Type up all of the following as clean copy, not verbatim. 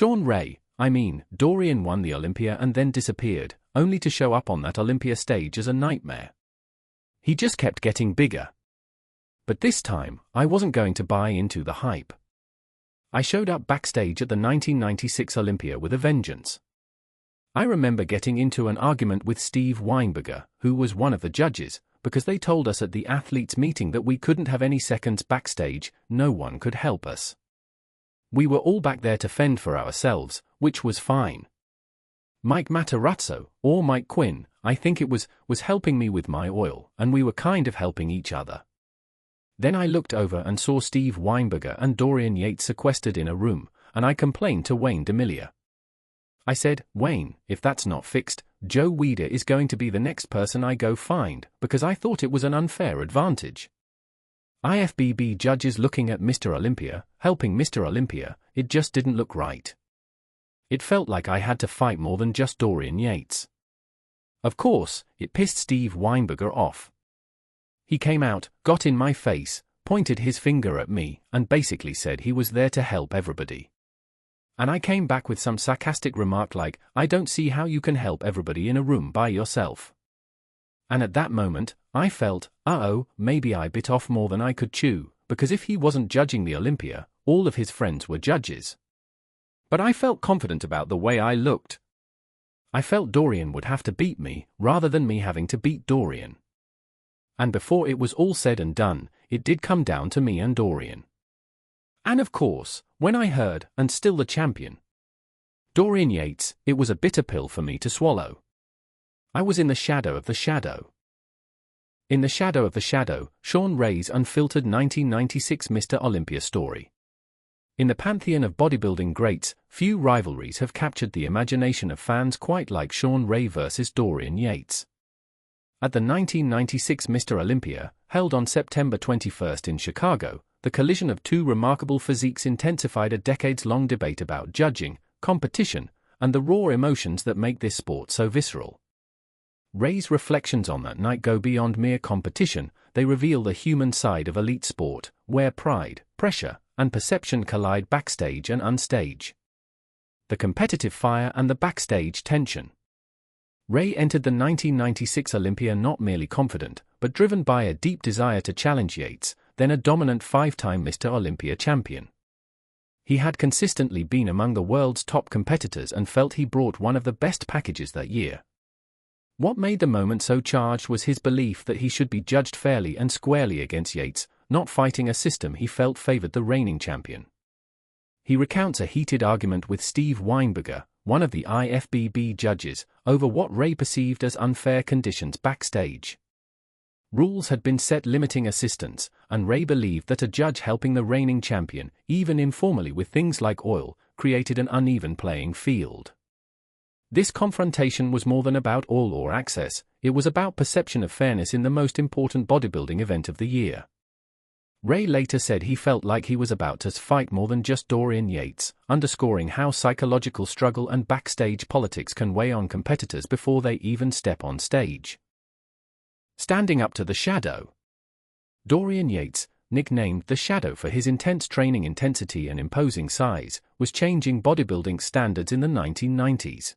Dorian won the Olympia and then disappeared, only to show up on that Olympia stage as a nightmare. He just kept getting bigger. But this time, I wasn't going to buy into the hype. I showed up backstage at the 1996 Olympia with a vengeance. I remember getting into an argument with Steve Weinberger, who was one of the judges, because they told us at the athletes' meeting that we couldn't have any seconds backstage, no one could help us. We were all back there to fend for ourselves, which was fine. Mike Matarazzo, or Mike Quinn, I think it was helping me with my oil, and we were kind of helping each other. Then I looked over and saw Steve Weinberger and Dorian Yates sequestered in a room, and I complained to Wayne DeMilia. I said, "Wayne, if that's not fixed, Joe Weider is going to be the next person I go find, because I thought it was an unfair advantage. IFBB judges looking at Mr. Olympia, helping Mr. Olympia, it just didn't look right. It felt like I had to fight more than just Dorian Yates." Of course, it pissed Steve Weinberger off. He came out, got in my face, pointed his finger at me, and basically said he was there to help everybody. And I came back with some sarcastic remark like, "I don't see how you can help everybody in a room by yourself." And at that moment, I felt, maybe I bit off more than I could chew, because if he wasn't judging the Olympia, all of his friends were judges. But I felt confident about the way I looked. I felt Dorian would have to beat me, rather than me having to beat Dorian. And before it was all said and done, it did come down to me and Dorian. And of course, when I heard, "and still the champion," Dorian Yates, it was a bitter pill for me to swallow. I was in the shadow of the shadow. In the shadow of the shadow, Shawn Ray's Unfiltered 1996 Mr. Olympia story. In the pantheon of bodybuilding greats, few rivalries have captured the imagination of fans quite like Shawn Ray versus Dorian Yates. At the 1996 Mr. Olympia, held on September 21 in Chicago, the collision of two remarkable physiques intensified a decades-long debate about judging, competition, and the raw emotions that make this sport so visceral. Ray's reflections on that night go beyond mere competition, they reveal the human side of elite sport, where pride, pressure, and perception collide backstage and unstage. The competitive fire and the backstage tension. Ray entered the 1996 Olympia not merely confident, but driven by a deep desire to challenge Yates, then a dominant five-time Mr. Olympia champion. He had consistently been among the world's top competitors and felt he brought one of the best packages that year. What made the moment so charged was his belief that he should be judged fairly and squarely against Yates, not fighting a system he felt favored the reigning champion. He recounts a heated argument with Steve Weinberger, one of the IFBB judges, over what Ray perceived as unfair conditions backstage. Rules had been set limiting assistance, and Ray believed that a judge helping the reigning champion, even informally with things like oil, created an uneven playing field. This confrontation was more than about all or access, it was about perception of fairness in the most important bodybuilding event of the year. Ray later said he felt like he was about to fight more than just Dorian Yates, underscoring how psychological struggle and backstage politics can weigh on competitors before they even step on stage. Standing up to the shadow. Dorian Yates, nicknamed the Shadow for his intense training intensity and imposing size, was changing bodybuilding standards in the 1990s.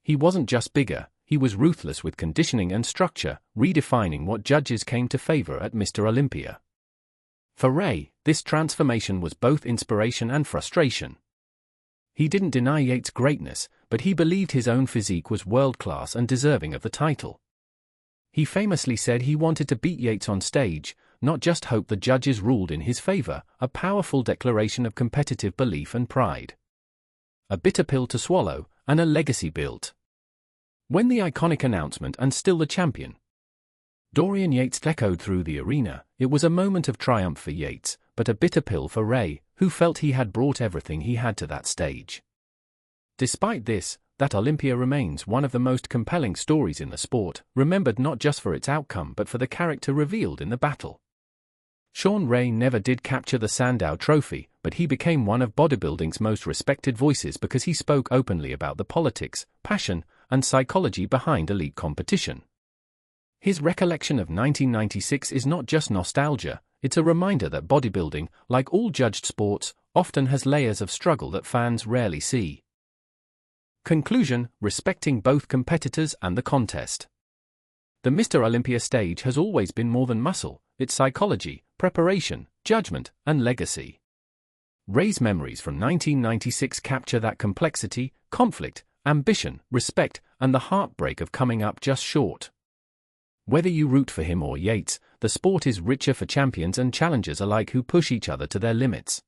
He wasn't just bigger, he was ruthless with conditioning and structure, redefining what judges came to favor at Mr. Olympia. For Ray, this transformation was both inspiration and frustration. He didn't deny Yates' greatness, but he believed his own physique was world-class and deserving of the title. He famously said he wanted to beat Yates on stage, not just hope the judges ruled in his favor, a powerful declaration of competitive belief and pride. A bitter pill to swallow, and a legacy built. When the iconic announcement "and still the champion" Dorian Yates echoed through the arena, it was a moment of triumph for Yates, but a bitter pill for Ray, who felt he had brought everything he had to that stage. Despite this, that Olympia remains one of the most compelling stories in the sport, remembered not just for its outcome but for the character revealed in the battle. Shawn Ray never did capture the Sandow Trophy, but he became one of bodybuilding's most respected voices because he spoke openly about the politics, passion, and psychology behind elite competition. His recollection of 1996 is not just nostalgia, It's a reminder that bodybuilding, like all judged sports, often has layers of struggle that fans rarely see. Conclusion: respecting both competitors and the contest. The Mr. Olympia stage has always been more than muscle, it's psychology, preparation, judgment, and legacy. Ray's memories from 1996 capture that complexity, conflict, ambition, respect, and the heartbreak of coming up just short. Whether you root for him or Yates, the sport is richer for champions and challengers alike who push each other to their limits.